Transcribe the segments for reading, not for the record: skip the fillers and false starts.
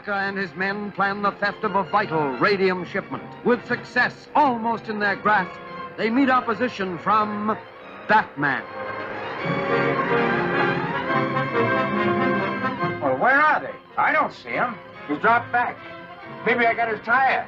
Taka and his men plan the theft of a vital radium shipment. With success almost in their grasp, they meet opposition from Batman. Well, where are they? I don't see him. He's dropped back. Maybe I got his tire.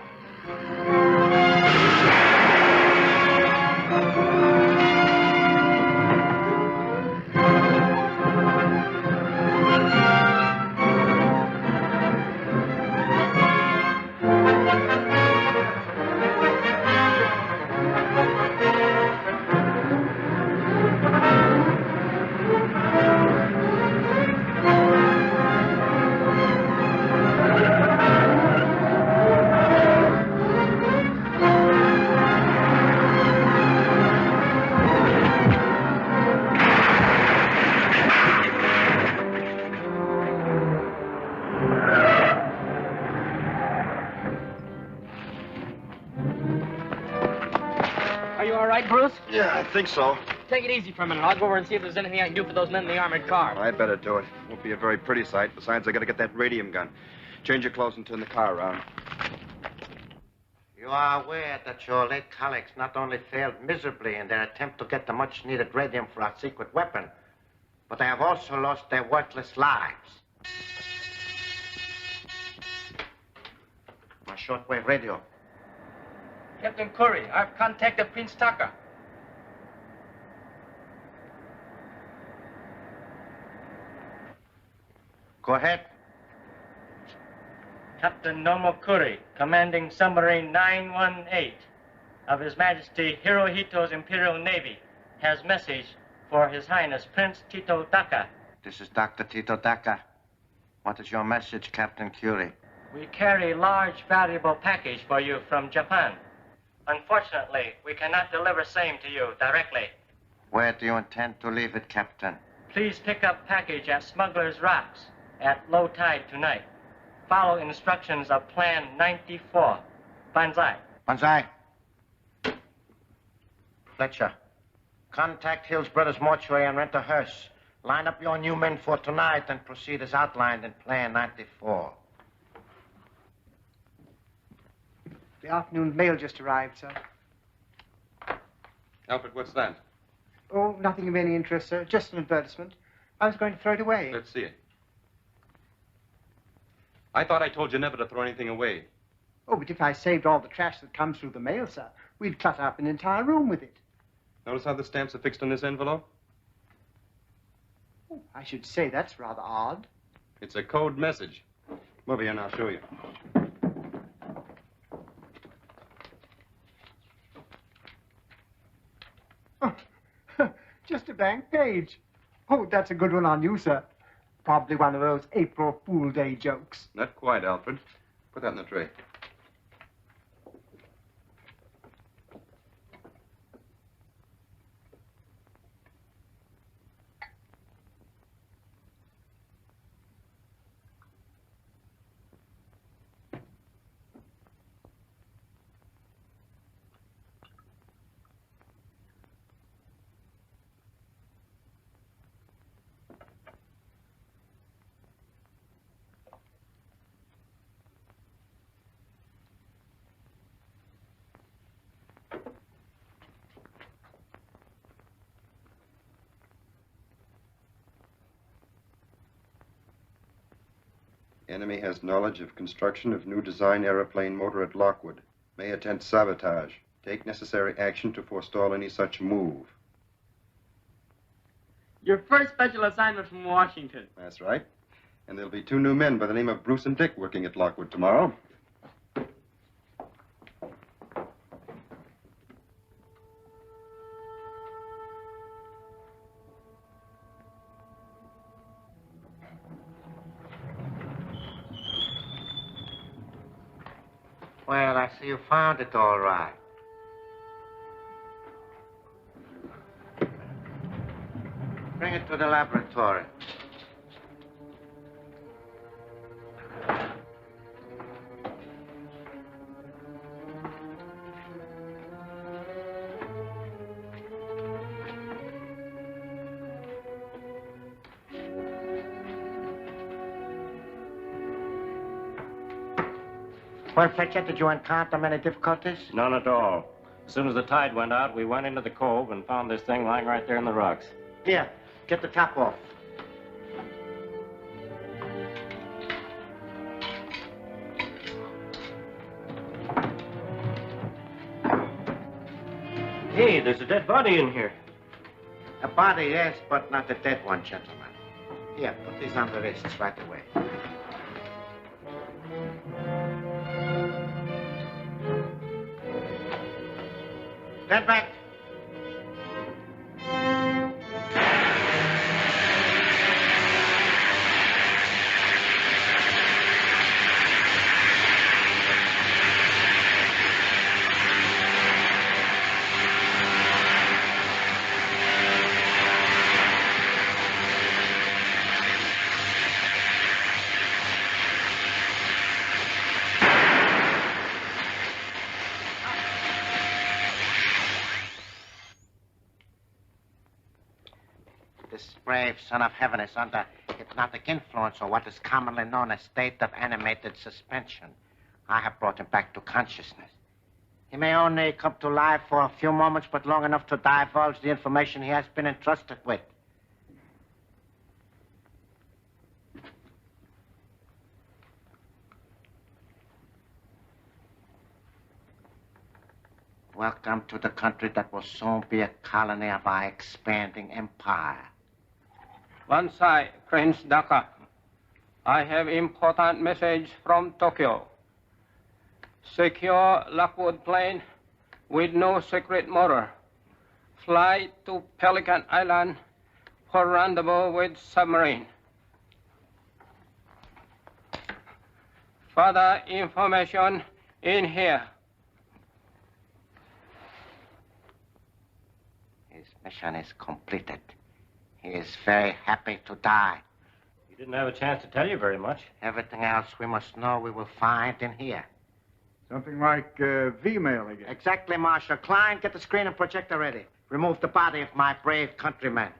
Yeah, I think so. Take it easy for a minute. I'll go over and see if there's anything I can do for those men in the armored car. I'd better do it. Won't be a very pretty sight. Besides, I gotta get that radium gun. Change your clothes and turn the car around. You are aware that your late colleagues not only failed miserably in their attempt to get the much-needed radium for our secret weapon, but they have also lost their worthless lives. My shortwave radio. Captain Curry, I've contacted Prince Taka. Go ahead. Captain Nomo Curry, commanding submarine 918 of His Majesty Hirohito's Imperial Navy, has message for His Highness Prince Tito Taka. This is Dr. Tito Taka. What is your message, Captain Curie? We carry large valuable package for you from Japan. Unfortunately, we cannot deliver same to you directly. Where do you intend to leave it, Captain? Please pick up package at Smuggler's Rocks at low tide tonight. Follow instructions of Plan 94. Banzai. Banzai. Fletcher, contact Hill's Brothers Mortuary and rent a hearse. Line up your new men for tonight and proceed as outlined in Plan 94. The afternoon mail just arrived, sir. Alfred, what's that? Oh, nothing of any interest, sir. Just an advertisement. I was going to throw it away. Let's see it. I thought I told you never to throw anything away. Oh, but if I saved all the trash that comes through the mail, sir, we'd clutter up an entire room with it. Notice how the stamps are fixed on this envelope? Oh, I should say that's rather odd. It's a code message. Come over here and I'll show you. Just a blank page. Oh, that's a good one on you, sir. Probably one of those April Fool Day jokes. Not quite, Alfred. Put that in the tray. Enemy has knowledge of construction of new design aeroplane motor at Lockwood. May attempt sabotage. Take necessary action to forestall any such move. Your first special assignment from Washington. That's right. And there'll be 2 new men by the name of Bruce and Dick working at Lockwood tomorrow. Well, I see you found it all right. Bring it to the laboratory. Well, Fletcher, did you encounter many difficulties? None at all. As soon as the tide went out, we went into the cove and found this thing lying right there in the rocks. Here, get the top off. Hey, there's a dead body in here. A body, yes, but not a dead one, gentlemen. Here, put these on the wrists right away. Stand back. This brave son of heaven is under hypnotic influence, or what is commonly known as state of animated suspension. I have brought him back to consciousness. He may only come to life for a few moments, but long enough to divulge the information he has been entrusted with. Welcome to the country that will soon be a colony of our expanding empire. Bansai, Prince Daka. I have important message from Tokyo. Secure Lockwood Plain with no secret motor. Fly to Pelican Island for rendezvous with submarine. Further information in here. His mission is completed. He is very happy to die. He didn't have a chance to tell you very much. Everything else we must know we will find in here. Something like V-mail again. Exactly, Marshal. Klein, get the screen and projector ready. Remove the body of my brave countryman.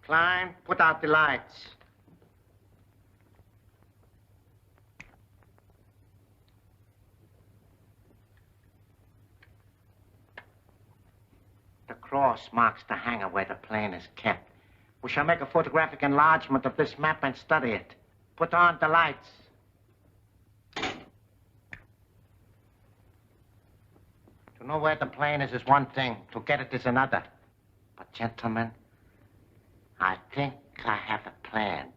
Klein, put out the lights. The cross marks the hangar where the plane is kept. We shall make a photographic enlargement of this map and study it. Put on the lights. To know where the plane is one thing. To get it is another. But, gentlemen, I think I have a plan.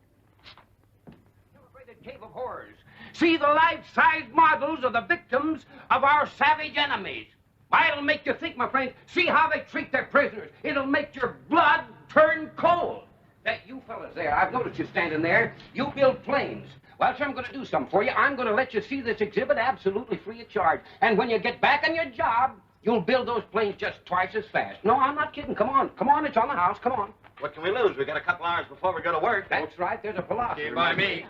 Celebrated Cave of Horrors. See the life-size models of the victims of our savage enemies. Why, it'll make you think, my friends. See how they treat their prisoners. It'll make your blood turn cold. That you fellas there, I've noticed you standing there. You build planes. Well, sir, I'm going to do something for you. I'm going to let you see this exhibit absolutely free of charge. And when you get back on your job, you'll build those planes just twice as fast. No, I'm not kidding. Come on. Come on, it's on the house. Come on. What can we lose? We got a couple hours before we go to work. That's right. There's a philosophy. Okay, by me.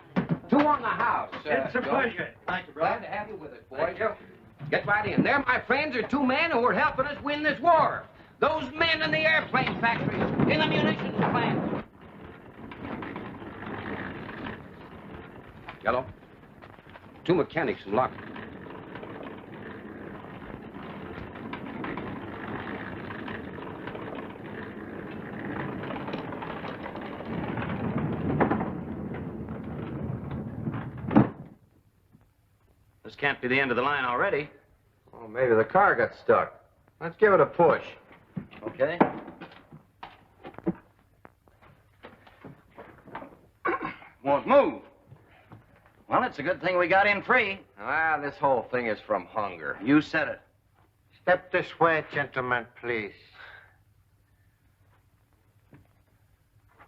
2 on the house. It's a Joe. pleasure. Thank you, Glad to have you with us, boys. Get right in. There, my friends, are 2 men who are helping us win this war. Those men in the airplane factories, in the munitions plants. Yellow. 2 mechanics in lock. This can't be the end of the line already. Well, maybe the car got stuck. Let's give it a push. Okay. Won't move. Well, it's a good thing we got in free. Ah, this whole thing is from hunger. You said it. Step this way, gentlemen, please.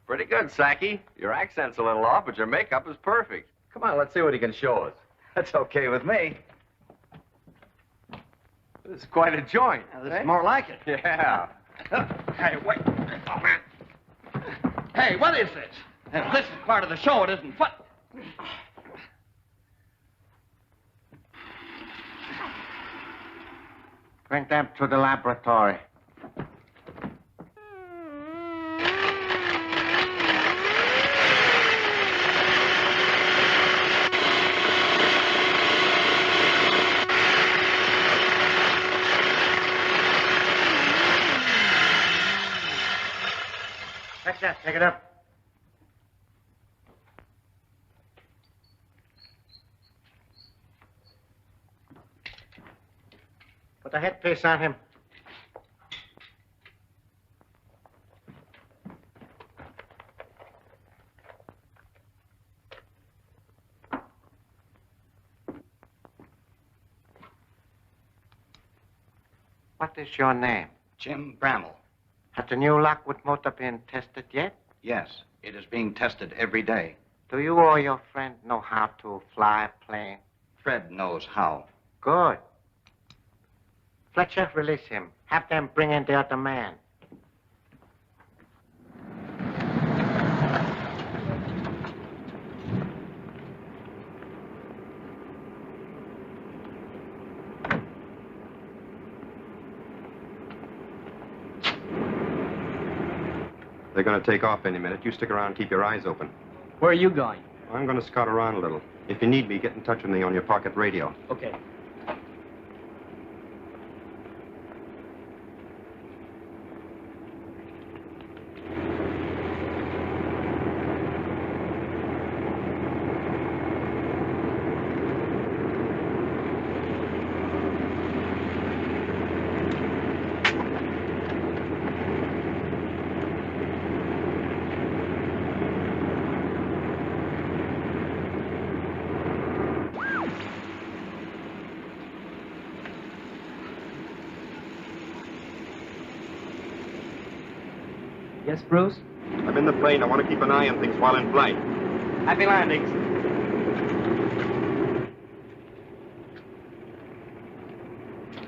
Pretty good, Saki. Your accent's a little off, but your makeup is perfect. Come on, let's see what he can show us. That's okay with me. This is quite a joint. This is more like it. Yeah. Hey, wait. Oh, man. Hey, what is this? If this is part of the show, it isn't fun. Bring them to the laboratory. Put a headpiece on him. What is your name? Jim Bramall. Has the new Lockwood motor been tested yet? Yes, it is being tested every day. Do you or your friend know how to fly a plane? Fred knows how. Good. Fletcher, release him. Have them bring in the other man. They're going to take off any minute. You stick around and keep your eyes open. Where are you going? I'm going to scout around a little. If you need me, get in touch with me on your pocket radio. Okay. Yes, Bruce? I'm in the plane. I want to keep an eye on things while in flight. Happy landings.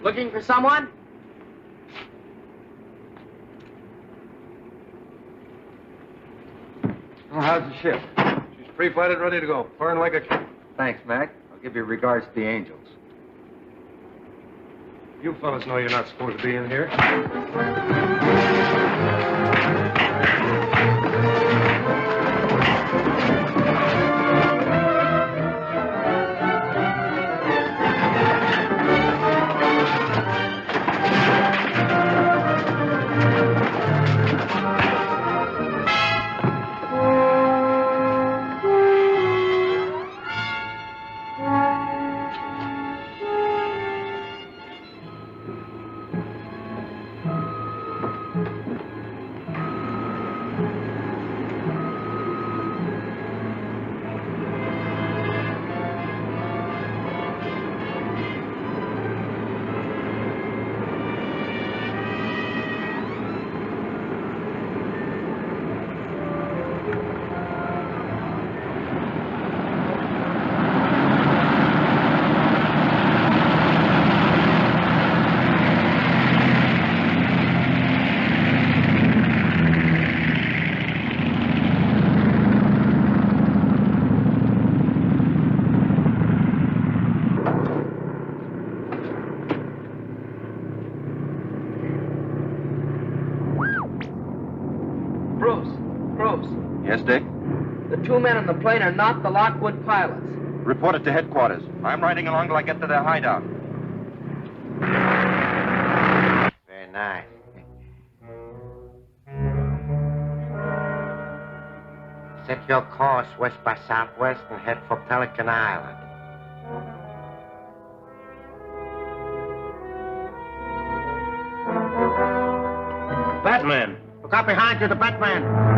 Looking for someone? Oh, how's the ship? She's pre-flighted, ready to go. Firing like a kid. Thanks, Mac. I'll give you regards to the Angels. You fellas know you're not supposed to be in here. Yes, Dick? The two men on the plane are not the Lockwood pilots. Report it to headquarters. I'm riding along till I get to their hideout. Very nice. Set your course west by southwest and head for Pelican Island. Batman! Look out behind you, the Batman!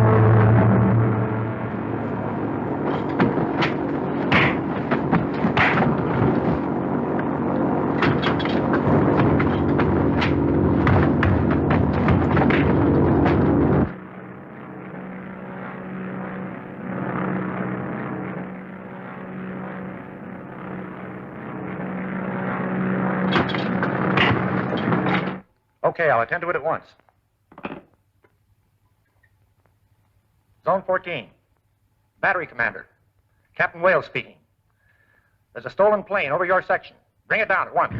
Okay, I'll attend to it at once. Zone 14. Battery Commander. Captain Wales speaking. There's a stolen plane over your section. Bring it down at once.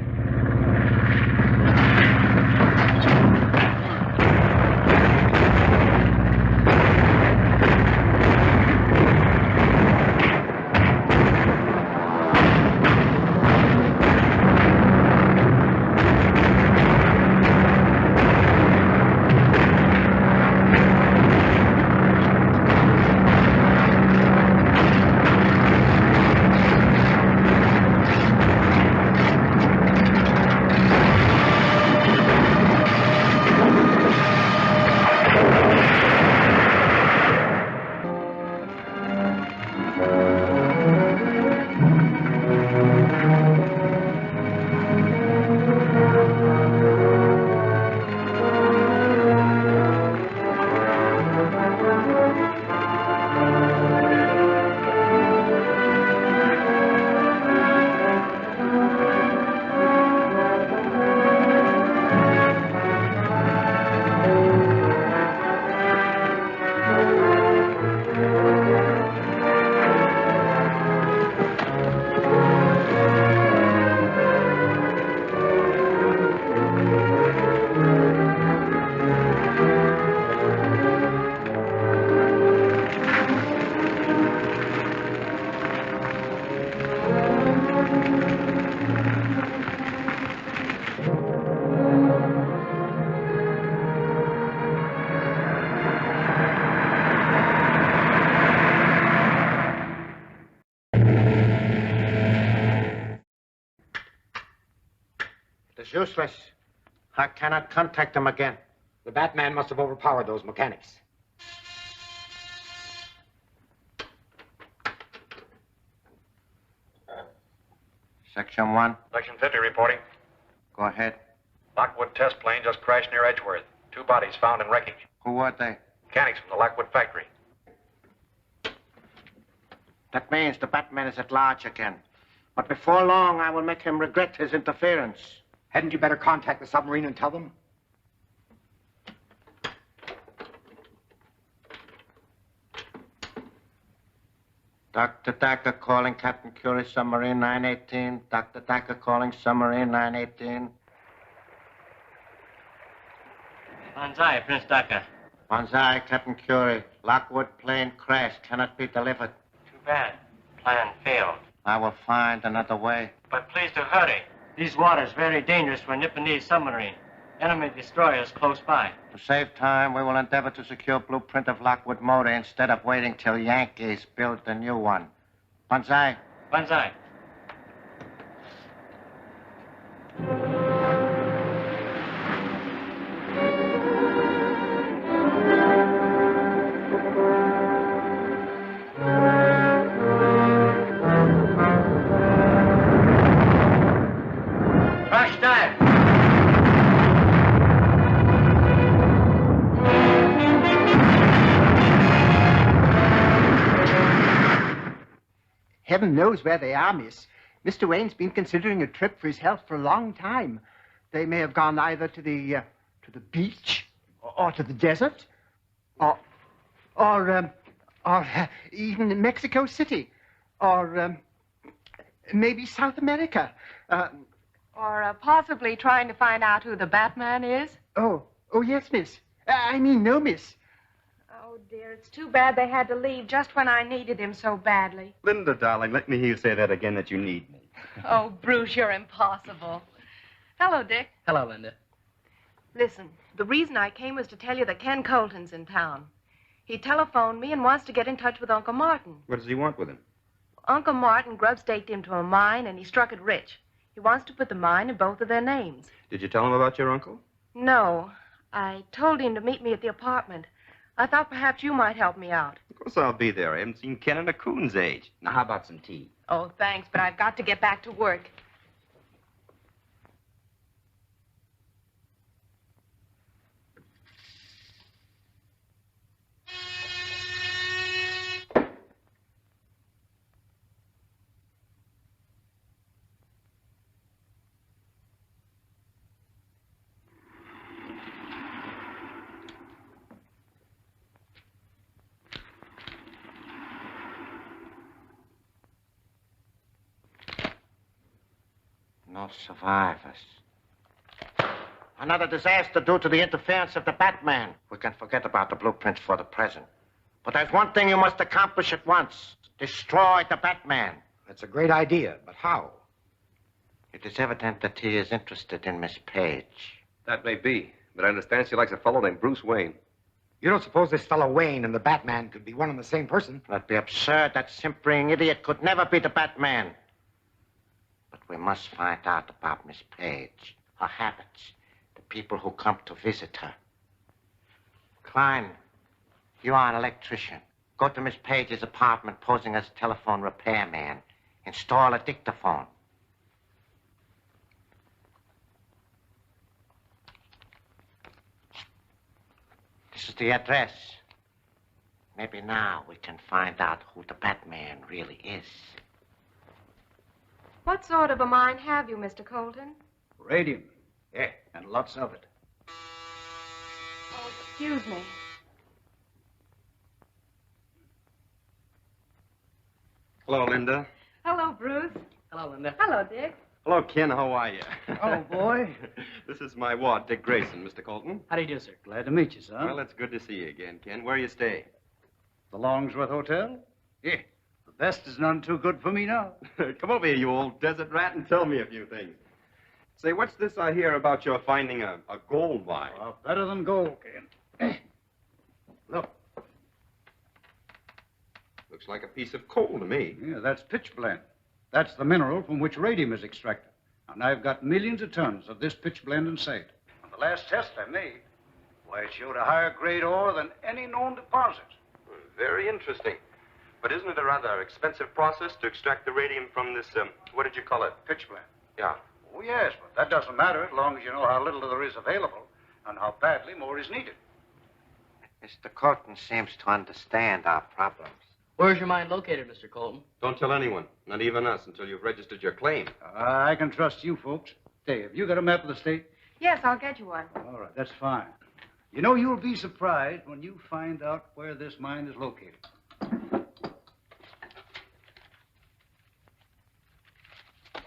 It's useless. I cannot contact them again. The Batman must have overpowered those mechanics. Section 1. Section 50 reporting. Go ahead. Lockwood test plane just crashed near Edgeworth. 2 bodies found in wreckage. Who were they? Mechanics from the Lockwood factory. That means the Batman is at large again. But before long, I will make him regret his interference. Hadn't you better contact the submarine and tell them? Dr. Thacker calling Captain Curie, submarine 918. Dr. Thacker calling submarine 918. Banzai, Prince Thacker. Banzai, Captain Curie. Lockwood plane crash cannot be delivered. Too bad. Plan failed. I will find another way. But please to hurry. These waters very dangerous for a Nipponese submarine. Enemy destroyers close by. To save time, we will endeavor to secure blueprint of Lockwood motor instead of waiting till Yankees build the new one. Banzai. Banzai. Crash time. Heaven knows where they are, miss. Mr. Wayne's been considering a trip for his health for a long time. They may have gone either to the beach or to the desert or even in Mexico City or maybe South America. Or possibly trying to find out who the Batman is? Oh, yes, miss. I mean, no, miss. Oh, dear, it's too bad they had to leave just when I needed him so badly. Linda, darling, let me hear you say that again, that you need me. Oh, Bruce, you're impossible. Hello, Dick. Hello, Linda. Listen, the reason I came was to tell you that Ken Colton's in town. He telephoned me and wants to get in touch with Uncle Martin. What does he want with him? Uncle Martin grub-staked him to a mine, and he struck it rich. He wants to put the mine in both of their names. Did you tell him about your uncle? No. I told him to meet me at the apartment. I thought perhaps you might help me out. Of course I'll be there. I haven't seen Ken in a coon's age. Now, how about some tea? Oh, thanks, but I've got to get back to work. No survivors. Another disaster due to the interference of the Batman. We can forget about the blueprints for the present. But there's one thing you must accomplish at once. Destroy the Batman. That's a great idea, but how? It is evident that he is interested in Miss Page. That may be, but I understand she likes a fellow named Bruce Wayne. You don't suppose this fellow Wayne and the Batman could be one and the same person? That'd be absurd. That simpering idiot could never be the Batman. But we must find out about Miss Page, her habits, the people who come to visit her. Klein, you are an electrician. Go to Miss Page's apartment posing as a telephone repairman. Install a dictaphone. This is the address. Maybe now we can find out who the Batman really is. What sort of a mind have you, Mr. Colton? Radium. Yeah, and lots of it. Oh, excuse me. Hello, Linda. Hello, Bruce. Hello, Linda. Hello, Dick. Hello, Ken. How are you? Oh, boy. This is my ward, Dick Grayson, Mr. Colton. How do you do, sir? Glad to meet you, son. Well, it's good to see you again, Ken. Where you stay? The Longsworth Hotel? Yeah. The best is none too good for me now. Come over here, you old desert rat, and tell me a few things. Say, what's this I hear about your finding a gold mine? Well, better than gold, Ken. Look. Looks like a piece of coal to me. Yeah, that's pitchblende. That's the mineral from which radium is extracted. Now, And I've got millions of tons of this pitch blende in sight. On the last test I made, why, it showed a higher grade ore than any known deposit. Very interesting. But isn't it a rather expensive process to extract the radium from this, what did you call it? Pitch blende. Yeah. Oh, yes, but that doesn't matter as long as you know how little there is available and how badly more is needed. Mr. Colton seems to understand our problems. Where's your mine located, Mr. Colton? Don't tell anyone, not even us, until you've registered your claim. I can trust you folks. Dave, you got a map of the state? Yes, I'll get you one. All right, that's fine. You know, you'll be surprised when you find out where this mine is located.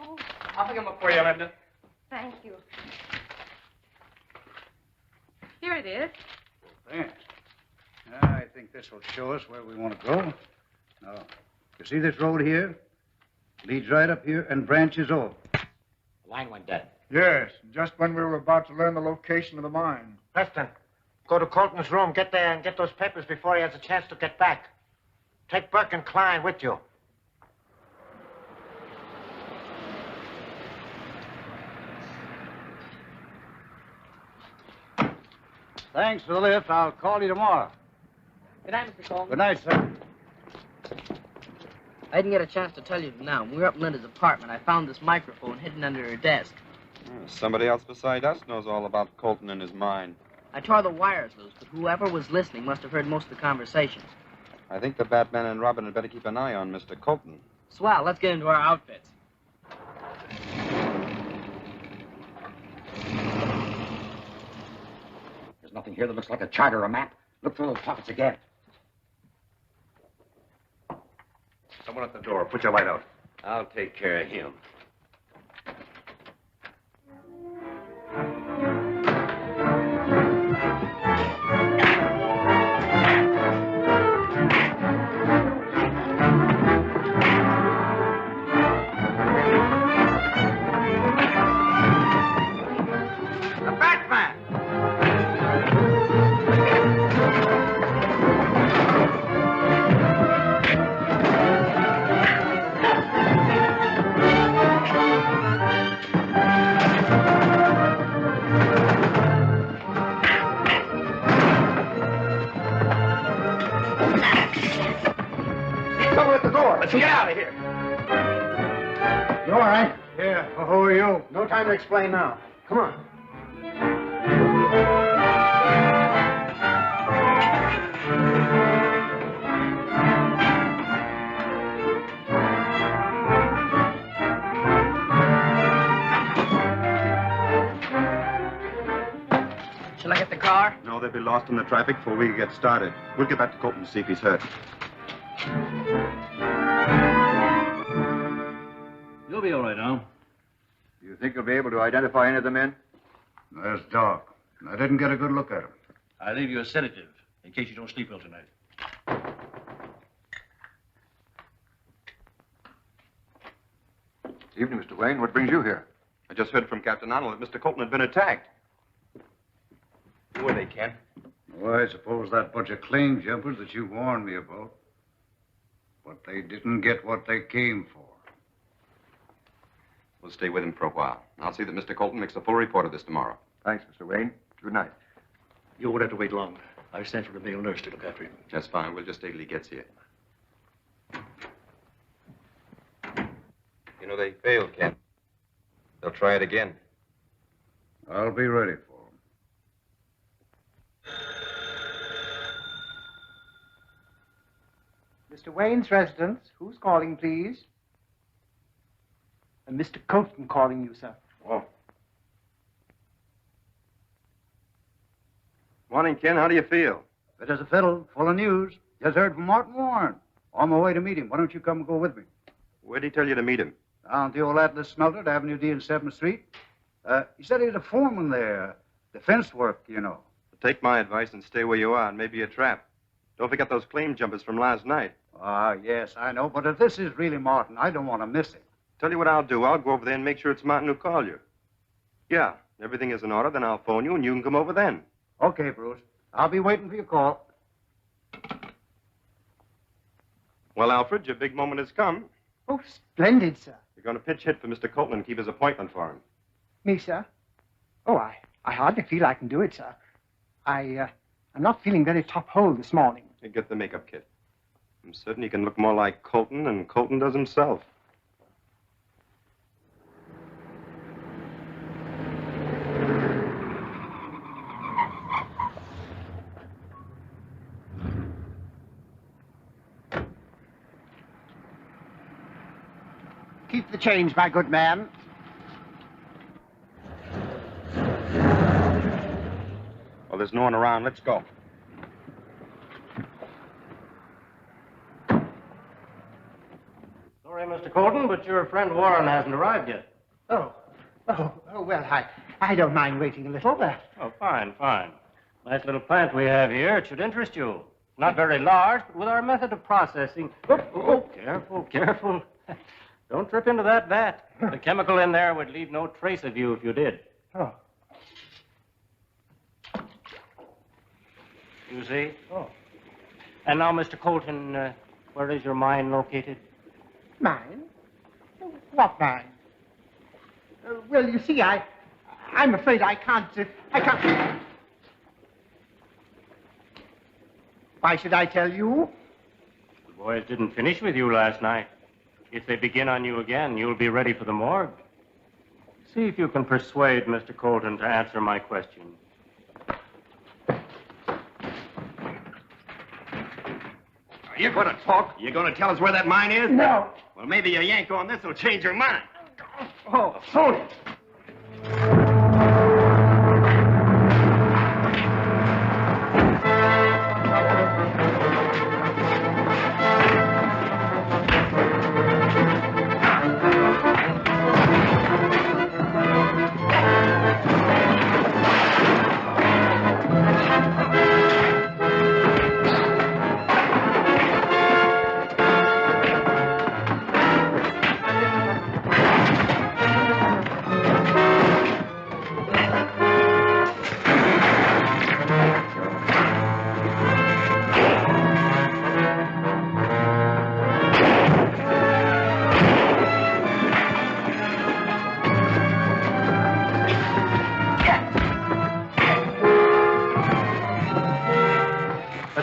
Oh, I'll pick him up for you, Linda. thank you. Here it is. Thanks. I think this will show us where we want to go. Now, you see this road here? Leads right up here and branches off. The line went dead. Yes, just when we were about to learn the location of the mine. Preston, go to Colton's room, get there and get those papers before he has a chance to get back. Take Burke and Klein with you. Thanks for the lift. I'll call you tomorrow. Good night, Mr. Colton. Good night, sir. I didn't get a chance to tell you now. When we were up in Linda's apartment, I found this microphone hidden under her desk. Somebody else beside us knows all about Colton and his mine. I tore the wires loose, but whoever was listening must have heard most of the conversations. I think the Batman and Robin had better keep an eye on Mr. Colton. Swell, let's get into our outfits. There's nothing here that looks like a chart or a map. Look through those pockets again. Someone at the door. Put your light out. I'll take care of him. Let's get out of here. You all right? Yeah. Well, who are you? No time to explain now. Come on. Shall I get the car? No, they'll be lost in the traffic before we get started. We'll get back to Colton to see if he's hurt. You'll be all right, Al. You think you'll be able to identify any of the men? There's Doc. I didn't get a good look at him. I'll leave you a sedative in case you don't sleep well tonight. Evening, Mr. Wayne. What brings you here? I just heard from Captain Arnold that Mr. Colton had been attacked. Who were they, Ken? Well, I suppose that bunch of claim jumpers that you warned me about. But they didn't get what they came for. We'll stay with him for a while. I'll see that Mr. Colton makes a full report of this tomorrow. Thanks, Mr. Wayne. Good night. You won't have to wait long. I've sent for the male nurse to look after him. Just fine. We'll just stay till he gets here. You know, they failed, Ken. They'll try it again. I'll be ready for them. Mr. Wayne's residence. Who's calling, please? Mr. Colton calling you, sir. Oh. Morning, Ken. How do you feel? Fit as a fiddle, full of news. Just heard from Martin Warren. On my way to meet him. Why don't you come and go with me? Where'd he tell you to meet him? Down at the old Atlas smelter at Avenue D and 7th Street. He said he was a foreman there. Defense work, you know. Take my advice and stay where you are, and maybe a trap. Don't forget those claim jumpers from last night. Ah, yes, I know. But if this is really Martin, I don't want to miss him. Tell you what I'll do. I'll go over there and make sure it's Martin who called you. Yeah, everything is in order. Then I'll phone you, and you can come over then. Okay, Bruce. I'll be waiting for your call. Well, Alfred, your big moment has come. Oh, splendid, sir. You're going to pinch hit for Mr. Colton and keep his appointment for him. Me, sir? Oh, I hardly feel I can do it, sir. I'm not feeling very top hole this morning. You get the makeup kit. I'm certain he can look more like Colton than Colton does himself. Keep the change, my good man. Well, there's no one around. Let's go. Sorry, Mr. Colton, but your friend Warren hasn't arrived yet. Oh, well, I don't mind waiting a little. Oh, fine. Nice little plant we have here. It should interest you. Not very large, but with our method of processing... Oh, careful. Don't trip into that vat. The chemical in there would leave no trace of you if you did. Oh. You see? Oh. And now, Mr. Colton, where is your mine located? Mine? What mine? Well, you see, I'm afraid I can't... Why should I tell you? The boys didn't finish with you last night. If they begin on you again, you'll be ready for the morgue. See if you can persuade Mr. Colton to answer my question. Are you going to talk? You going to tell us where that mine is? No. Well, maybe a yank on this will change your mind. Oh, phony.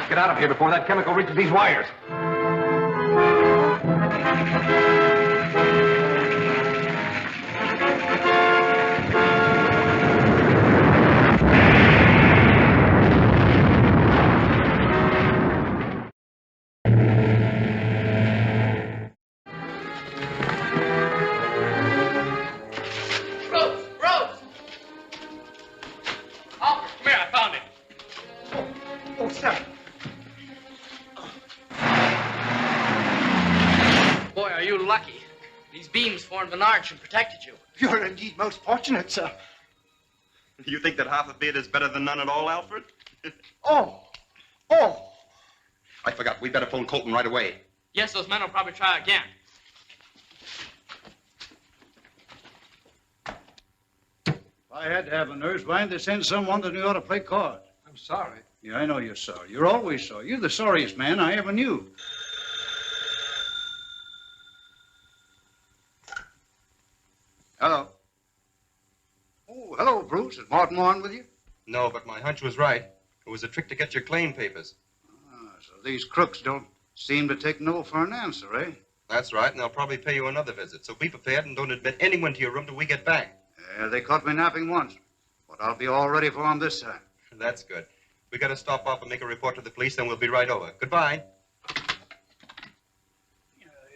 Get out of here before that chemical reaches these wires. Rose! Alfred, come here, I found it. Oh, sir. Boy, are you lucky. These beams formed an arch and protected you. You're indeed most fortunate, sir. You think that half a beard is better than none at all, Alfred? Oh. I forgot. We'd better phone Colton right away. Yes, those men will probably try again. If I had to have a nurse, why didn't they send someone that knew how to play cards? I'm sorry. Yeah, I know you're sorry. You're always sorry. You're the sorriest man I ever knew. Hello. Oh, hello, Bruce. Is Martin Warren with you? No, but my hunch was right. It was a trick to get your claim papers. So these crooks don't seem to take no for an answer, eh? That's right, and they'll probably pay you another visit. So be prepared and don't admit anyone to your room till we get back. Yeah, they caught me napping once, but I'll be all ready for them this time. That's good. We got to stop off and make a report to the police, then we'll be right over. Goodbye. I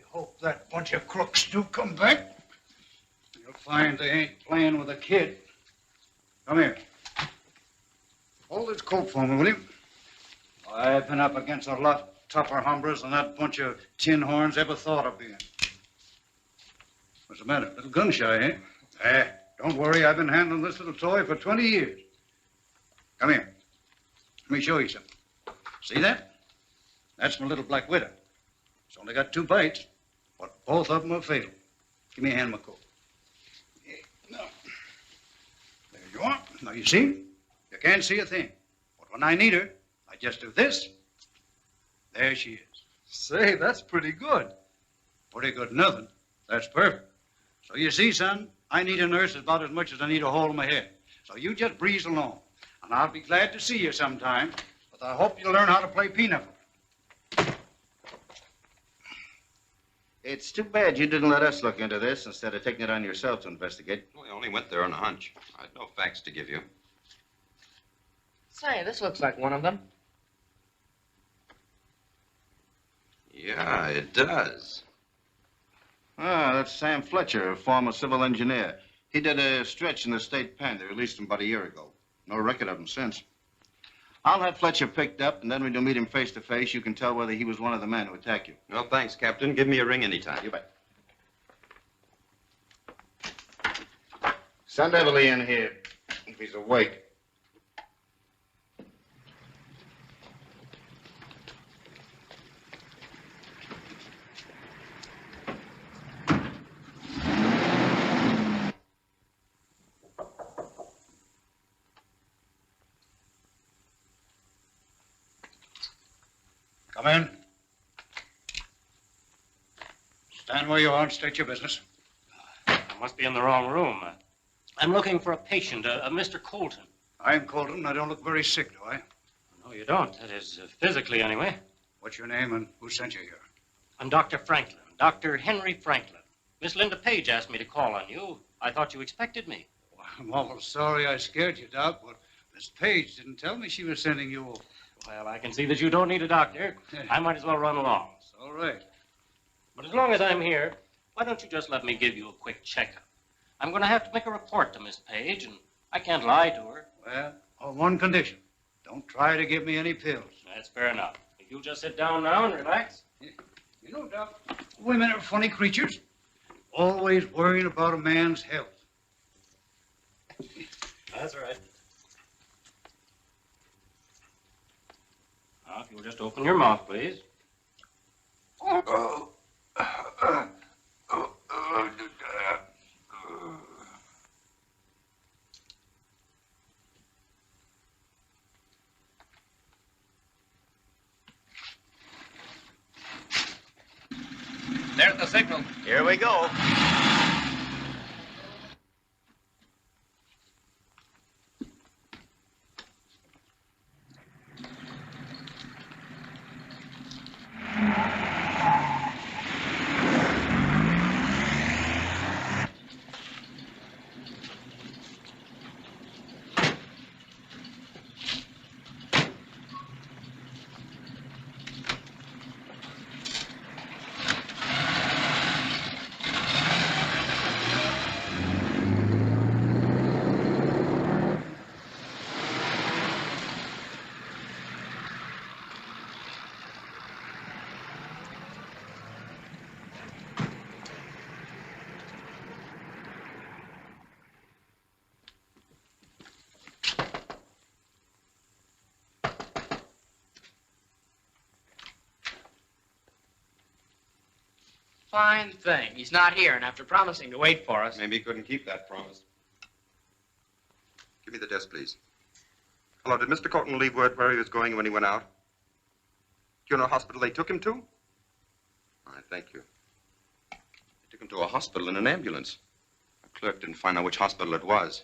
hope that bunch of crooks do come back. You'll find they ain't playing with a kid. Come here. Hold this coat for me, will you? I've been up against a lot tougher hombres than that bunch of tin horns ever thought of being. What's the matter? Little gun shy, eh? Don't worry. I've been handling this little toy for 20 years. Come here. Let me show you something. See that? That's my little black widow. It's only got 2 bites, but both of them are fatal. Give me a hand, my coat. Now, there you are. Now, you see? You can't see a thing. But when I need her, I just do this. There she is. Say, that's pretty good. Pretty good nothing. That's perfect. So you see, son, I need a nurse about as much as I need a hole in my head. So you just breeze along. And I'll be glad to see you sometime. But I hope you'll learn how to play pinochle. It's too bad you didn't let us look into this instead of taking it on yourself to investigate. Well, I only went there on a hunch. I had no facts to give you. Say, this looks like one of them. Yeah, it does. Ah, that's Sam Fletcher, a former civil engineer. He did a stretch in the state pen. They released him about a year ago. No record of him since. I'll have Fletcher picked up, and then when you meet him face to face, you can tell whether he was one of the men who attacked you. No, thanks, Captain. Give me a ring anytime. You bet. Send Everly in here, if he's awake. Come in. Stand where you are and state your business. I must be in the wrong room. I'm looking for a patient, a Mr. Colton. I'm Colton. I don't look very sick, do I? No, you don't. That is, physically, anyway. What's your name and who sent you here? I'm Dr. Franklin, Dr. Henry Franklin. Miss Linda Page asked me to call on you. I thought you expected me. Well, I'm awful sorry I scared you, Doc, but Miss Page didn't tell me she was sending you over. Well, I can see that you don't need a doctor. I might as well run along. It's all right. But as long as I'm here, why don't you just let me give you a quick checkup? I'm going to have to make a report to Miss Page, and I can't lie to her. Well, on one condition. Don't try to give me any pills. That's fair enough. If you'll just sit down now and relax. You know, Doc, women are funny creatures. Always worrying about a man's health. That's right. Now, if you'll just open your mouth, please. There's the signal. Here we go. Fine thing. He's not here, and after promising to wait for us... Maybe he couldn't keep that promise. Give me the desk, please. Hello, did Mr. Colton leave word where he was going when he went out? Do you know a hospital they took him to? All right, thank you. They took him to a hospital in an ambulance. A clerk didn't find out which hospital it was.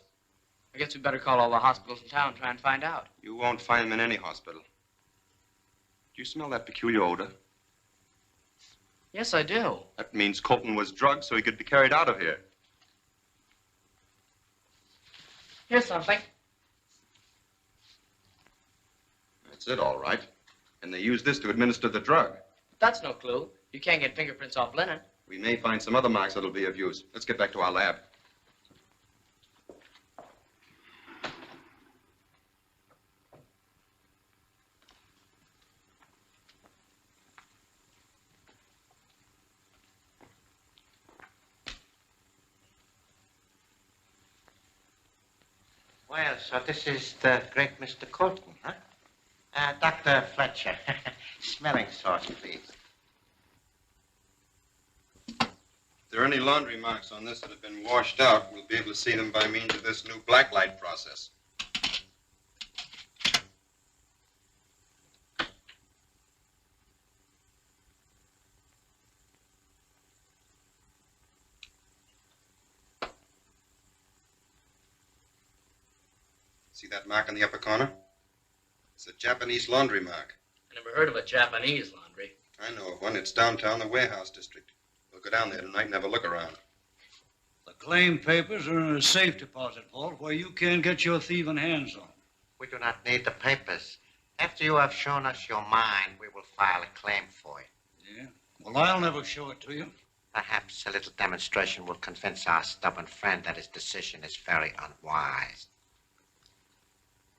I guess we better call all the hospitals in town and try and find out. You won't find him in any hospital. Do you smell that peculiar odor? Yes, I do. That means Colton was drugged so he could be carried out of here. Here's something. That's it, all right. And they used this to administer the drug. But that's no clue. You can't get fingerprints off linen. We may find some other marks that'll be of use. Let's get back to our lab. Well, so this is the great Mr. Colton, huh? Dr. Fletcher. Smelling salts, please. If there are any laundry marks on this that have been washed out, we'll be able to see them by means of this new blacklight process. See that mark in the upper corner? It's a Japanese laundry mark. I never heard of a Japanese laundry. I know of one. It's downtown, the warehouse district. We'll go down there tonight and have a look around. The claim papers are in a safe deposit vault where you can't get your thieving hands on. We do not need the papers. After you have shown us your mine, we will file a claim for it. Yeah? Well, I'll never show it to you. Perhaps a little demonstration will convince our stubborn friend that his decision is very unwise.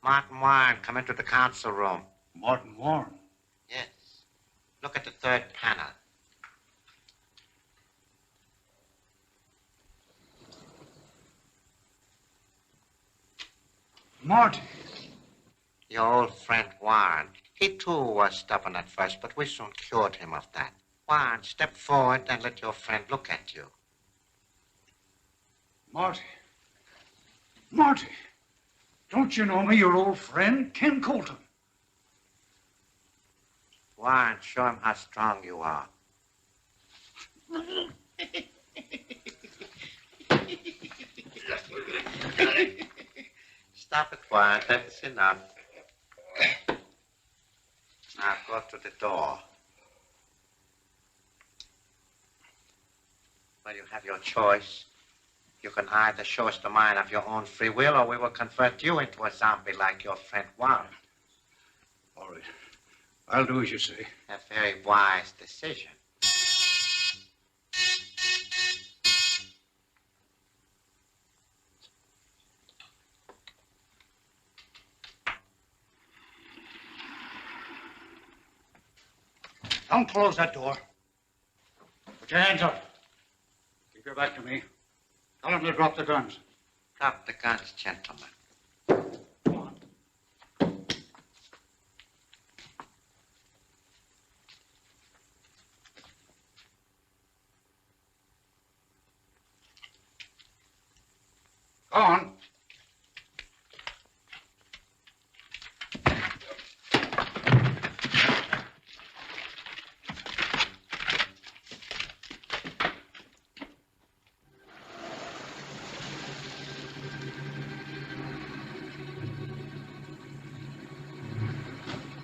Martin Warren, come into the council room. Martin Warren? Yes. Look at the third panel. Marty. Your old friend Warren. He too was stubborn at first, but we soon cured him of that. Warren, step forward and let your friend look at you. Marty. Marty. Don't you know me, your old friend, Ken Colton? Warren, show him how strong you are. Stop it, Warren. That is enough. Now go to the door. Well, you have your choice. You can either show us the mine of your own free will, or we will convert you into a zombie like your friend Warren. All right. I'll do as you say. A very wise decision. Don't close that door. Put your hands up. Keep your back to me. Tell them to drop the guns. Drop the guns, gentlemen. Go on.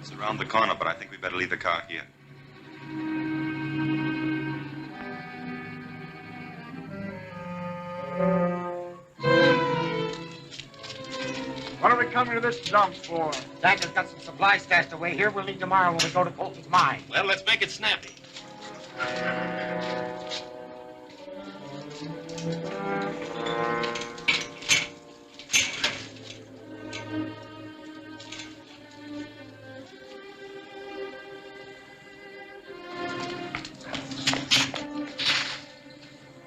It's around the corner, but I think we better leave the car here. What are we coming to this dump for? Jack has got some supplies stashed away here. We'll leave tomorrow when we go to Colton's mine. Well, let's make it snappy.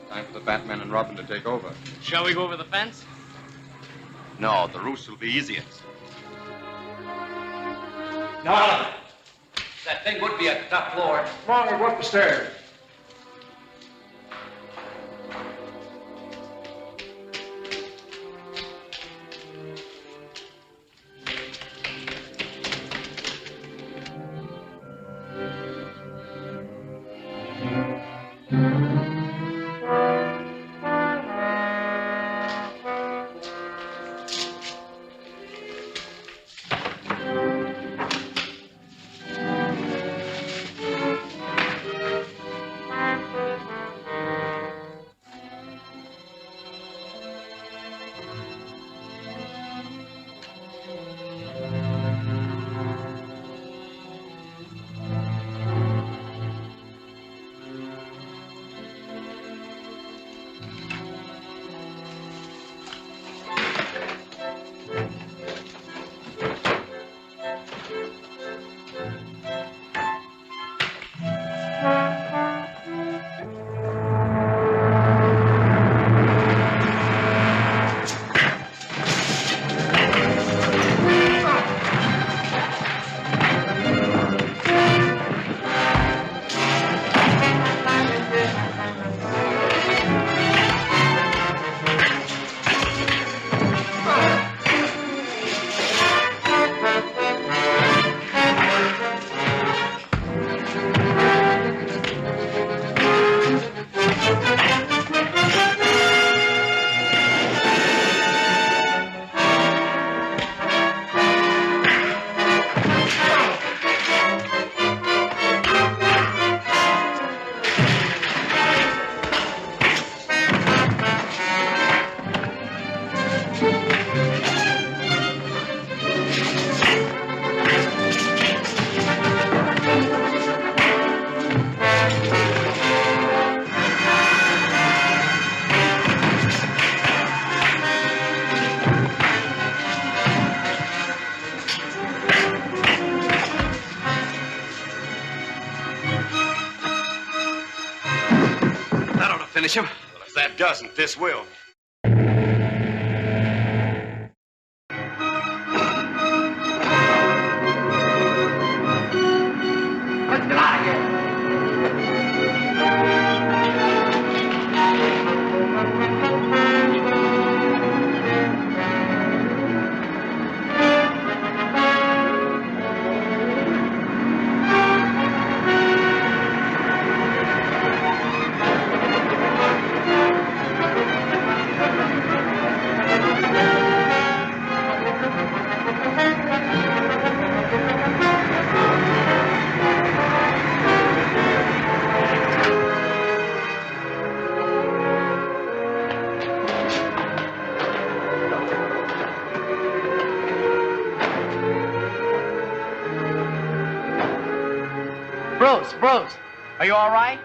Time for the Batman and Robin to take over. Shall we go over the fence? No, the roofs will be easiest. No. That thing would be at the top floor. Come on, we'll go up the stairs. finish him? Well, if that doesn't, this will. Let's get out of here. Bruce, are you all right?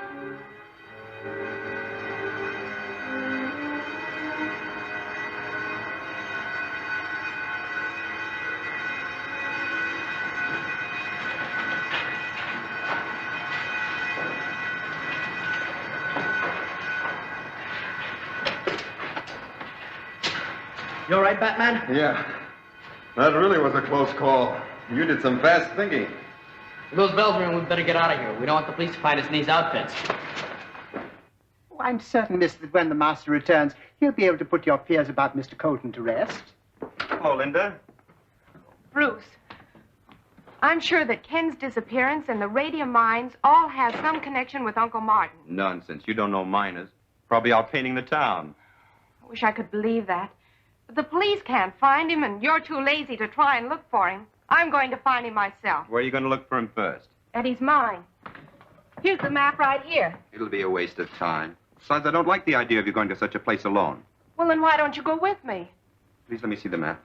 You all right, Batman? Yeah. That really was a close call. You did some fast thinking. If those bells ring, we'd better get out of here. We don't want the police to find us in these outfits. Oh, I'm certain, miss, that when the master returns, he'll be able to put your fears about Mr. Colton to rest. Hello, Linda. Bruce, I'm sure that Ken's disappearance and the radium mines all have some connection with Uncle Martin. Nonsense. You don't know miners. Probably out painting the town. I wish I could believe that. But the police can't find him, and you're too lazy to try and look for him. I'm going to find him myself. Where are you going to look for him first? At his mine. Here's the map right here. It'll be a waste of time. Besides, I don't like the idea of you going to such a place alone. Well, then why don't you go with me? Please let me see the map.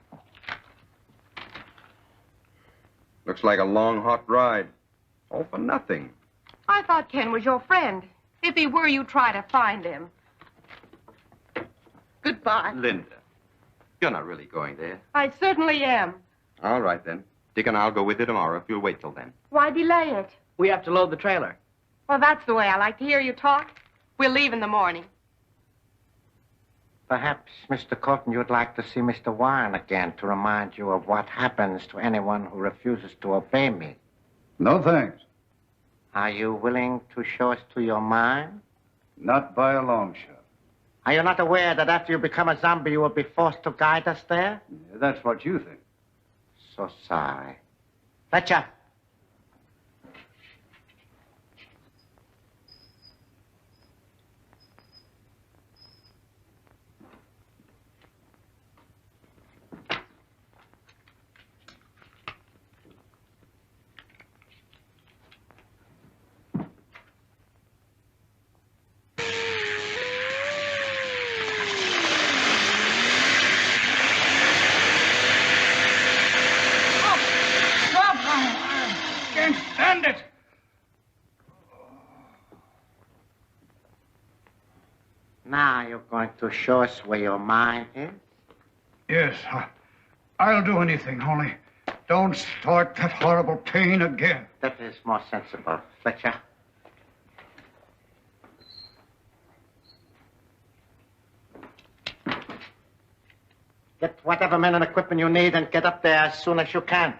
Looks like a long, hot ride. All for nothing. I thought Ken was your friend. If he were, you'd try to find him. Goodbye. Linda, you're not really going there. I certainly am. All right, then. Dick and I'll go with you tomorrow if you'll wait till then. Why delay it? We have to load the trailer. Well, that's the way I like to hear you talk. We'll leave in the morning. Perhaps, Mr. Colton, you'd like to see Mr. Warren again to remind you of what happens to anyone who refuses to obey me. No thanks. Are you willing to show us to your mine? Not by a long shot. Are you not aware that after you become a zombie, you will be forced to guide us there? Yeah, that's what you think. So sorry. Fletcher. Now you're going to show us where your mine is? Yes, I'll do anything, only don't start that horrible pain again. That is more sensible. Fletcher. Get whatever men and equipment you need and get up there as soon as you can.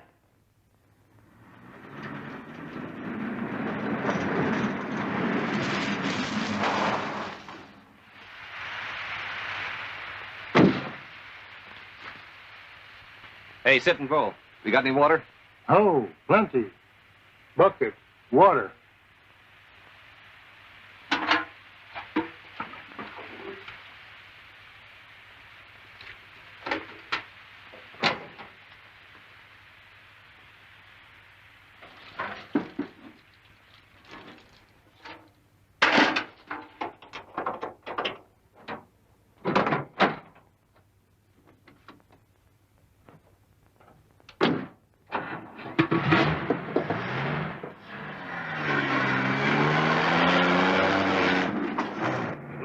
Hey, sit and roll. We got any water? Oh, plenty. Bucket, water.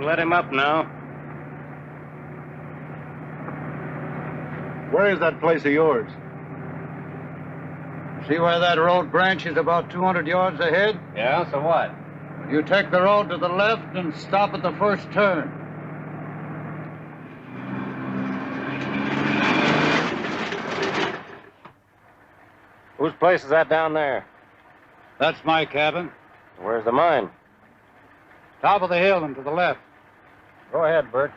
Let him up now. Where is that place of yours? See where that road branches about 200 yards ahead? Yeah, so what? When You take the road to the left and stop at the first turn. Whose place is that down there? That's my cabin. Where's the mine? Top of the hill and to the left. Go ahead, Bert.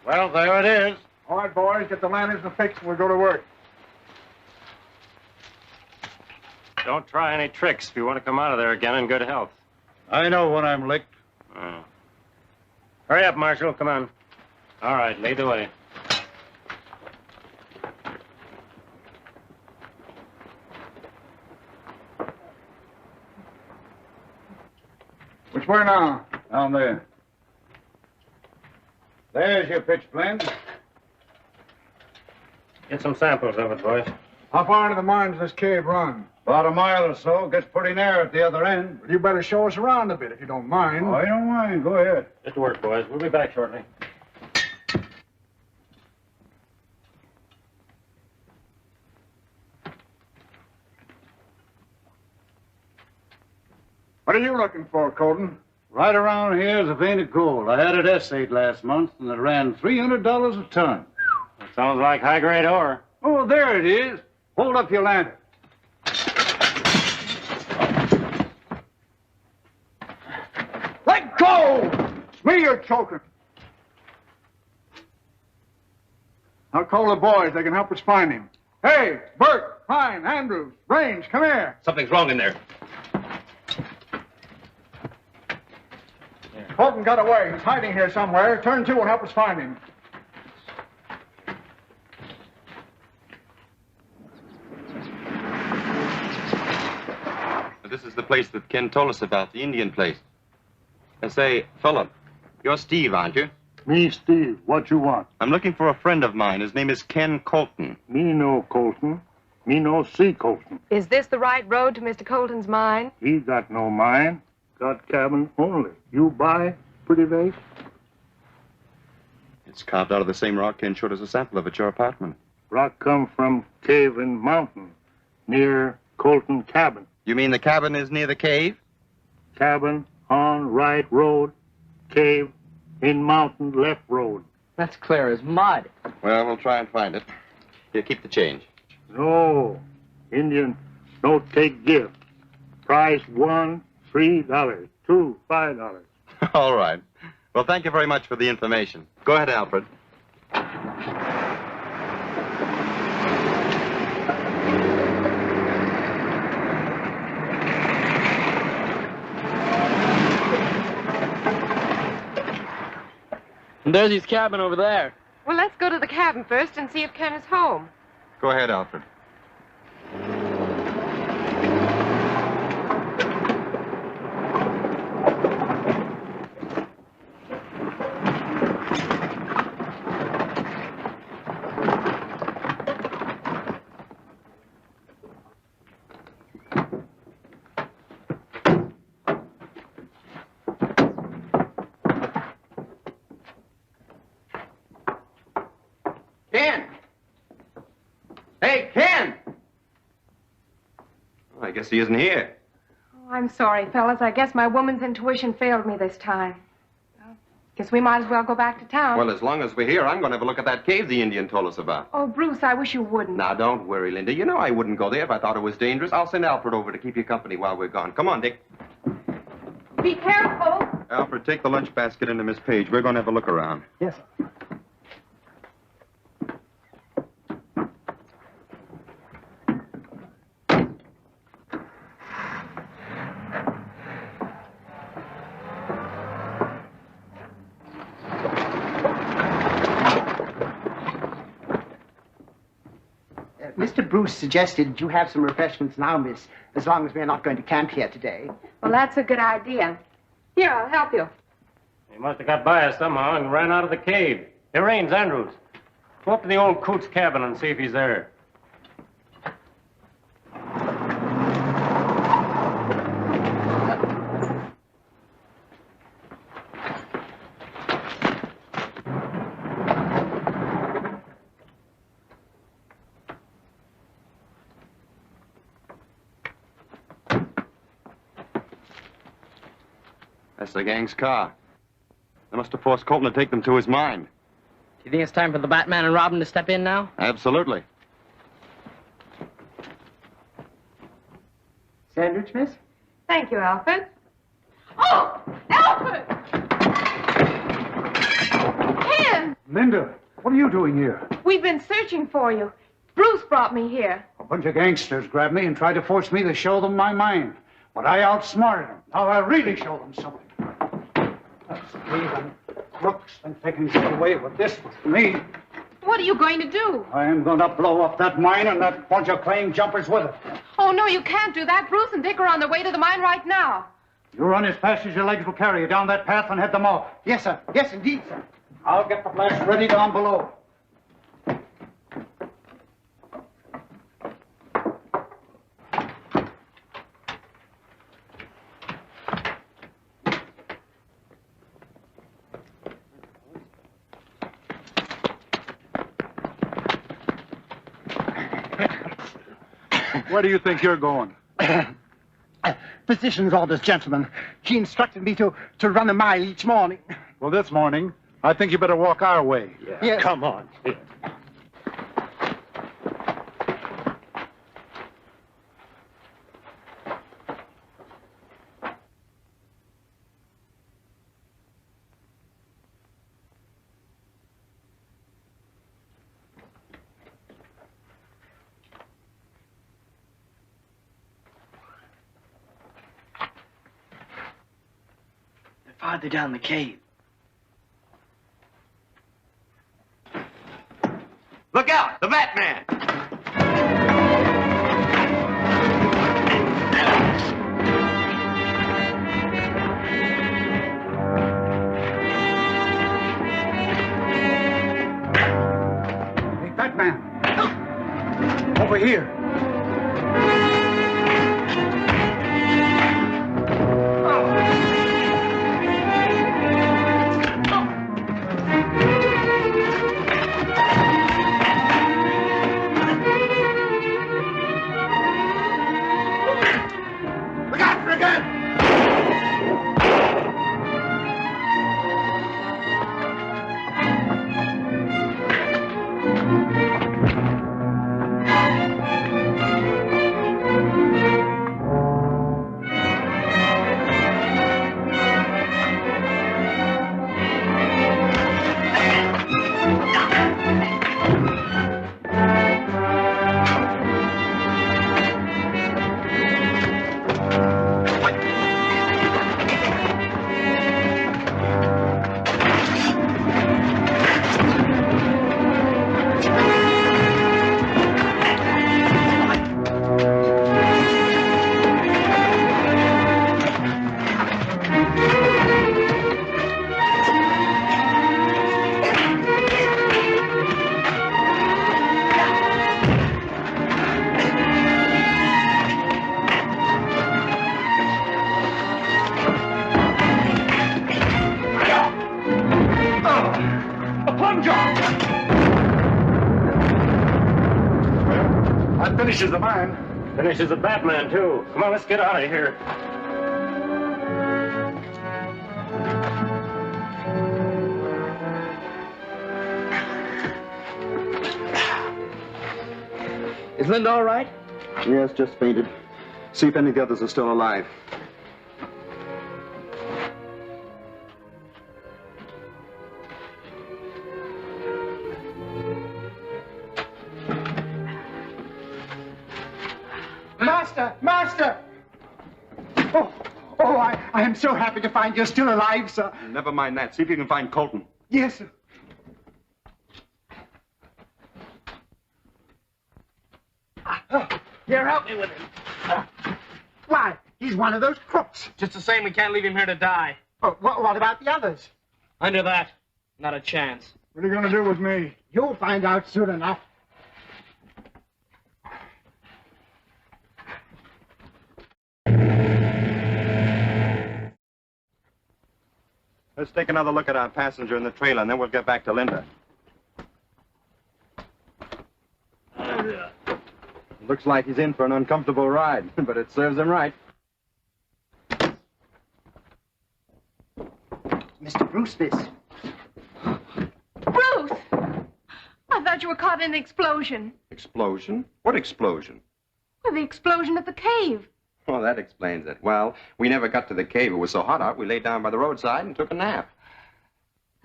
Well, there it is. All right, boys, get the lanterns fixed and we'll go to work. Don't try any tricks if you want to come out of there again in good health. I know when I'm licked. Oh. Hurry up, Marshal. Come on. All right, lead the way. Which way now? Down there. There's your pitch blende. Get some samples of it, boys. How far into the mine does this cave run? About a mile or so. Gets pretty narrow at the other end. Well, you better show us around a bit if you don't mind. Oh, I don't mind. Go ahead. Get to work, boys. We'll be back shortly. What are you looking for, Colton? Right around here is a vein of gold. I had it assayed last month, and it ran $300 a ton. That sounds like high-grade ore. Oh, there it is. Hold up your lantern. Let go! It's me you're choking. I'll call the boys. They can help us find him. Hey, Bert, Pine, Andrews, Range, come here. Something's wrong in there. Colton got away. He's hiding here somewhere. Turn to and help us find him. This is the place that Ken told us about, the Indian place. I say, fella, you're Steve, aren't you? Me, Steve. What you want? I'm looking for a friend of mine. His name is Ken Colton. Me no Colton. Me no see Colton. Is this the right road to Mr. Colton's mine? He got no mine. Got cabin only. You buy, pretty face? It's carved out of the same rock Ken showed us a sample of at your apartment. Rock come from cave in mountain, near Colton cabin. You mean the cabin is near the cave? Cabin on right road, cave in mountain left road. That's clear as mud. Well, we'll try and find it. Here, keep the change. No, Indian don't take gift. Price $1, $3, $2, $5. All right. Well, thank you very much for the information. Go ahead, Alfred. And there's his cabin over there. Well, let's go to the cabin first and see if Ken is home. Go ahead, Alfred. Ken! Hey, Ken! Oh, I guess he isn't here. Oh, I'm sorry, fellas. I guess my woman's intuition failed me this time. Well, guess we might as well go back to town. Well, as long as we're here, I'm going to have a look at that cave the Indian told us about. Oh, Bruce, I wish you wouldn't. Now, don't worry, Linda. You know I wouldn't go there if I thought it was dangerous. I'll send Alfred over to keep you company while we're gone. Come on, Dick. Be careful. Alfred, take the lunch basket into Miss Page. We're going to have a look around. Yes, sir. Mr. Bruce suggested you have some refreshments now, miss, as long as we're not going to camp here today. Well, that's a good idea. Here, I'll help you. He must have got by us somehow and ran out of the cave. Here, Raines, Andrews. Go up to the old coot's cabin and see if he's there. That's the gang's car. They must have forced Colton to take them to his mine. Do you think it's time for the Batman and Robin to step in now? Absolutely. Sandwich, miss? Thank you, Alfred. Oh, Alfred! Ken! Linda, what are you doing here? We've been searching for you. Bruce brought me here. A bunch of gangsters grabbed me and tried to force me to show them my mine. But I outsmarted them. Now I'll really show them something. That's thieving crooks and taking get away with this with me. What are you going to do? I am going to blow up that mine and that bunch of claim jumpers with it. Oh, no, you can't do that. Bruce and Dick are on their way to the mine right now. You run as fast as your legs will carry you down that path and head them off. Yes, sir. Yes, indeed, sir. I'll get the blast ready down below. Where do you think you're going? Physician's orders, gentlemen. He instructed me to run a mile each morning. Well, this morning, I think you better walk our way. Yes. Come on. Here. Farther down the cave. Look out! The Batman! Hey, Batman! Over here. Finishes the man. Finishes the Batman, too. Come on, let's get out of here. Is Linda all right? Yes, just fainted. See if any of the others are still alive. Master! I am so happy to find you're still alive, sir. Never mind that. See if you can find Colton. Yes, sir. Here, help me with him. Why, he's one of those crooks. Just the same, we can't leave him here to die. Oh, what about the others? Under that, not a chance. What are you going to do with me? You'll find out soon enough. Let's take another look at our passenger in the trailer, and then we'll get back to Linda. Looks like he's in for an uncomfortable ride, but it serves him right. Mr. Bruce, miss. Bruce! I thought you were caught in an explosion. Explosion? What explosion? Well, the explosion at the cave. Well, that explains it. Well, we never got to the cave. It was so hot out, we lay down by the roadside and took a nap.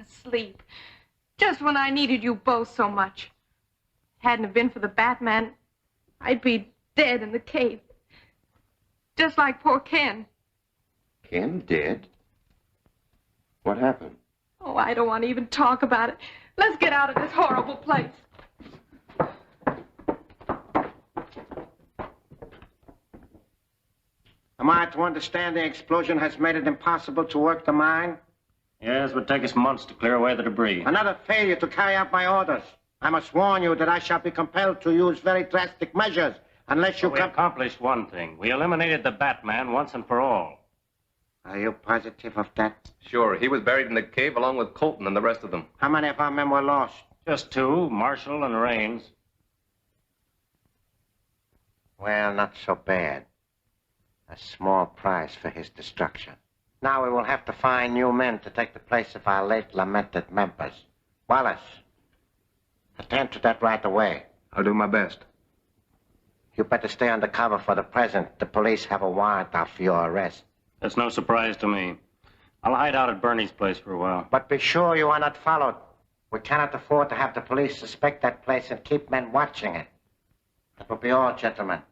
Asleep. Just when I needed you both so much. Hadn't it been for the Batman, I'd be dead in the cave. Just like poor Ken. Ken dead? What happened? Oh, I don't want to even talk about it. Let's get out of this horrible place. Am I to understand the explosion has made it impossible to work the mine? Yes, it would take us months to clear away the debris. Another failure to carry out my orders. I must warn you that I shall be compelled to use very drastic measures unless you We accomplished one thing. We eliminated the Batman once and for all. Are you positive of that? Sure. He was buried in the cave along with Colton and the rest of them. How many of our men were lost? Just two, Marshall and Raines. Well, not so bad. A small price for his destruction. Now we will have to find new men to take the place of our late lamented members. Wallace, attend to that right away. I'll do my best. You better stay under cover for the present. The police have a warrant out for your arrest. That's no surprise to me. I'll hide out at Bernie's place for a while. But be sure you are not followed. We cannot afford to have the police suspect that place and keep men watching it. That will be all, gentlemen.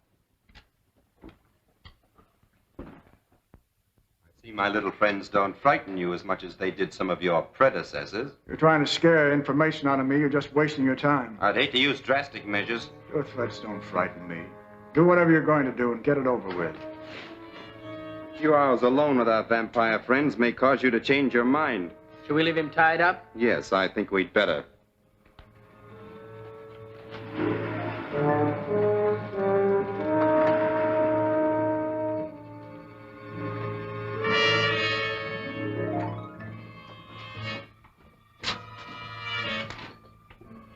See, my little friends don't frighten you as much as they did some of your predecessors. You're trying to scare information out of me. You're just wasting your time. I'd hate to use drastic measures. Your threats don't frighten me. Do whatever you're going to do and get it over with. A few hours alone with our vampire friends may cause you to change your mind. Should we leave him tied up? Yes, I think we'd better.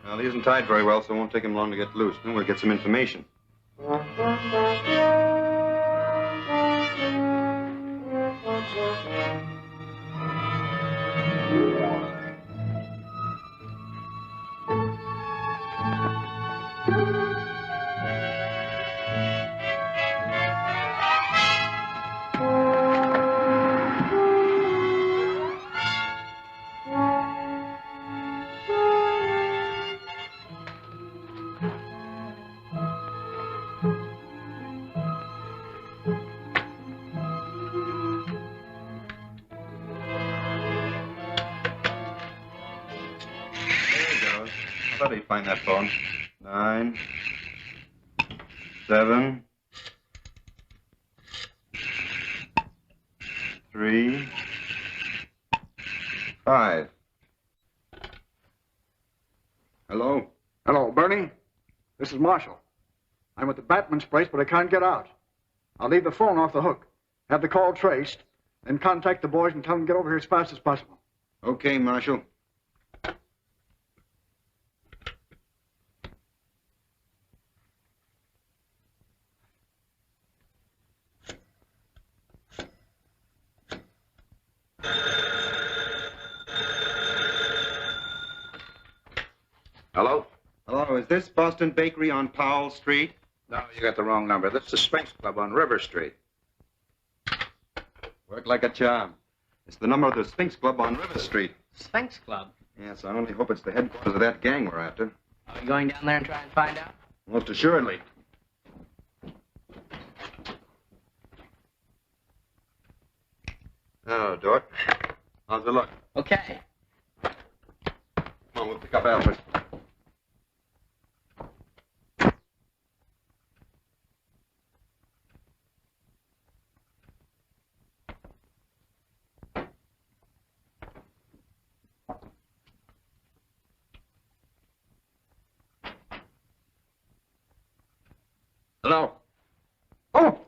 Well, he isn't tied very well, so it won't take him long to get loose. Then we'll get some information. How do you find that phone? 9, 7, 3, 5. Hello? Hello, Bernie. This is Marshall. I'm at the Batman's place, but I can't get out. I'll leave the phone off the hook, have the call traced, then contact the boys and tell them to get over here as fast as possible. Okay, Marshal. Hello? Hello, is this Boston Bakery on Powell Street? No, you got the wrong number. This is the Sphinx Club on River Street. Worked like a charm. It's the number of the Sphinx Club on River Street. Sphinx Club. Yes, I only hope it's the headquarters of that gang we're after. Are you going down there and try and find out? Most assuredly. Oh, Dort. How's the look? Okay. Come on, we'll pick up Alfred. Hello. Oh!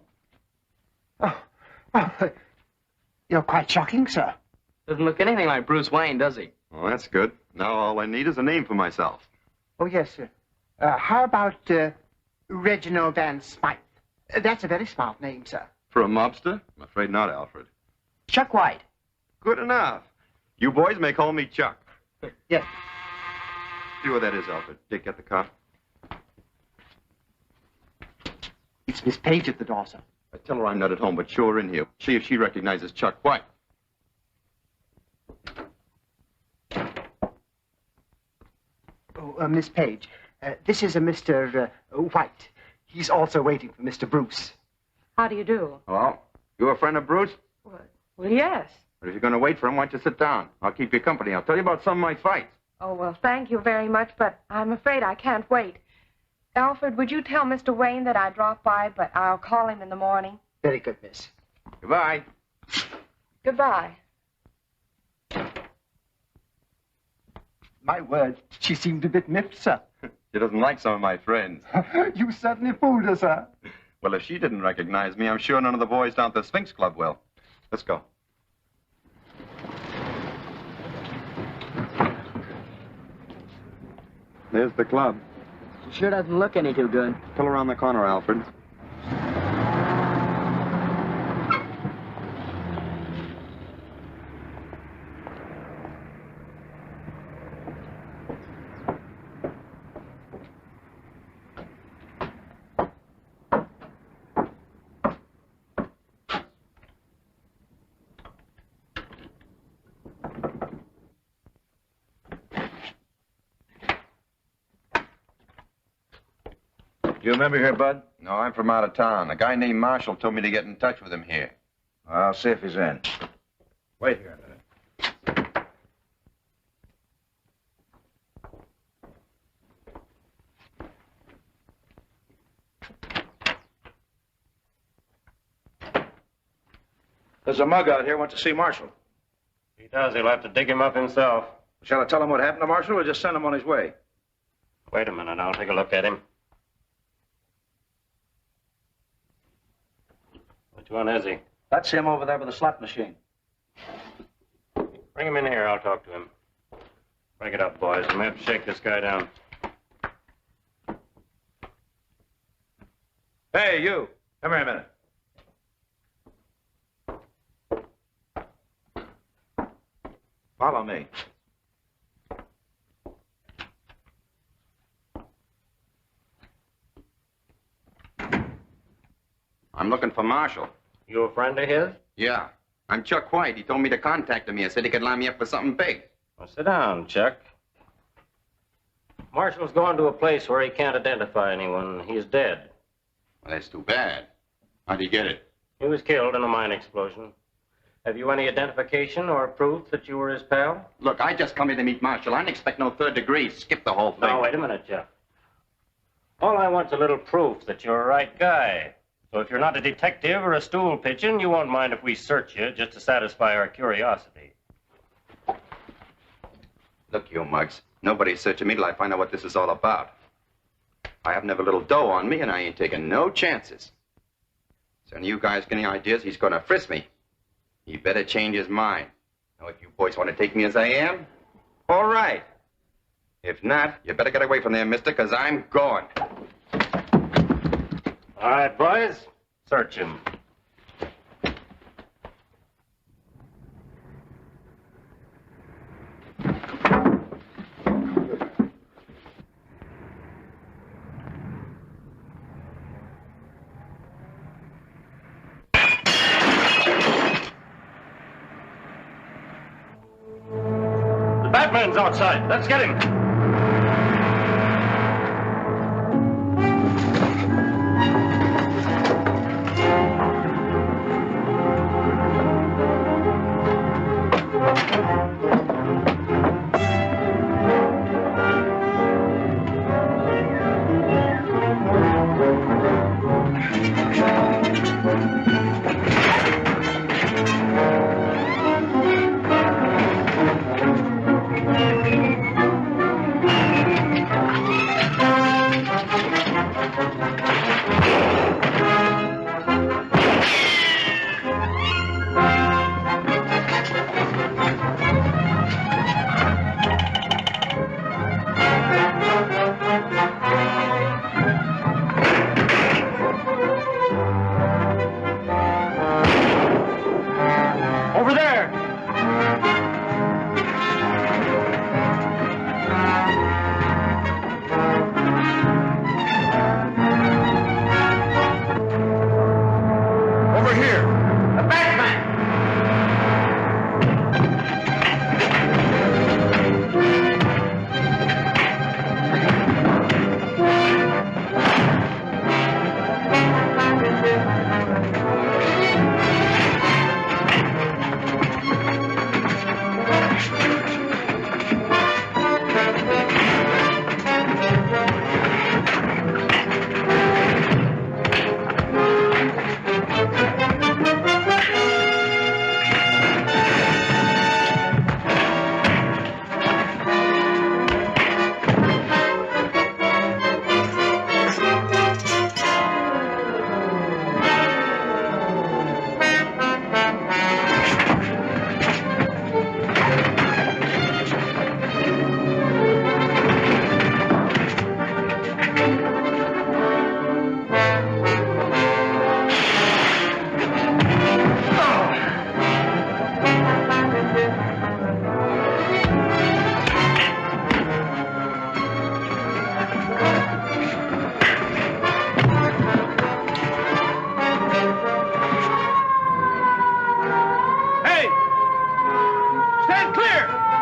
Oh, you're quite shocking, sir. Doesn't look anything like Bruce Wayne, does he? Well, that's good. Now all I need is a name for myself. Oh, yes, sir. How about Reginald Van Smythe? That's a very smart name, sir. For a mobster? I'm afraid not, Alfred. Chuck White. Good enough. You boys may call me Chuck. Yes. See what that is, Alfred. Dick, get the car. It's Miss Page at the door, sir. I tell her I'm not at home, but show her in here. See if she recognizes Chuck White. Oh, Miss Page, this is a Mr. White. He's also waiting for Mr. Bruce. How do you do? Hello? You a friend of Bruce? Well, yes. But if you're going to wait for him, why don't you sit down? I'll keep you company. I'll tell you about some of my fights. Oh, well, thank you very much, but I'm afraid I can't wait. Alfred, would you tell Mr. Wayne that I dropped by, but I'll call him in the morning? Very good, miss. Goodbye. Goodbye. My word, she seemed a bit miffed, sir. She doesn't like some of my friends. You certainly fooled her, sir. Well, if she didn't recognize me, I'm sure none of the boys down at the Sphinx Club will. Let's go. There's the club. Sure doesn't look any too good. Pull around the corner, Alfred. You remember here, Bud? No, I'm from out of town. A guy named Marshall told me to get in touch with him here. I'll see if he's in. Wait here a minute. There's a mug out here wants to see Marshall. He does. He'll have to dig him up himself. Shall I tell him what happened to Marshall or just send him on his way? Wait a minute. I'll take a look at him. Which one is he? That's him over there with the slot machine. Bring him in here. I'll talk to him. Break it up, boys. We may have to shake this guy down. Hey, you. Come here a minute. Follow me. I'm looking for Marshall. You a friend of his? Yeah. I'm Chuck White. He told me to contact him here. Said he could line me up for something big. Well, sit down, Chuck. Marshall's gone to a place where he can't identify anyone. He's dead. Well, that's too bad. How'd he get it? He was killed in a mine explosion. Have you any identification or proof that you were his pal? Look, I just come here to meet Marshall. I didn't expect no third degree. Skip the whole thing. No, wait a minute, Chuck. All I want's a little proof that you're the right guy. So if you're not a detective or a stool pigeon, you won't mind if we search you just to satisfy our curiosity. Look, you mugs. Nobody's searching me till I find out what this is all about. I have never little dough on me, and I ain't taking no chances. So any of you guys get any ideas, he's gonna frisk me. He better change his mind. Now, if you boys want to take me as I am, all right. If not, you better get away from there, mister, because I'm going. All right, boys. Search him. The Batman's outside. Let's get him.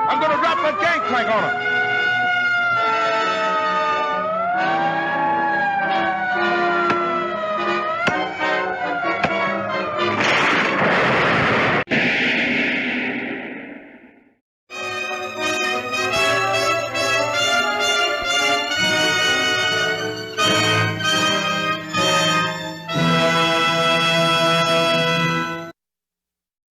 I'm gonna drop that gangplank on him.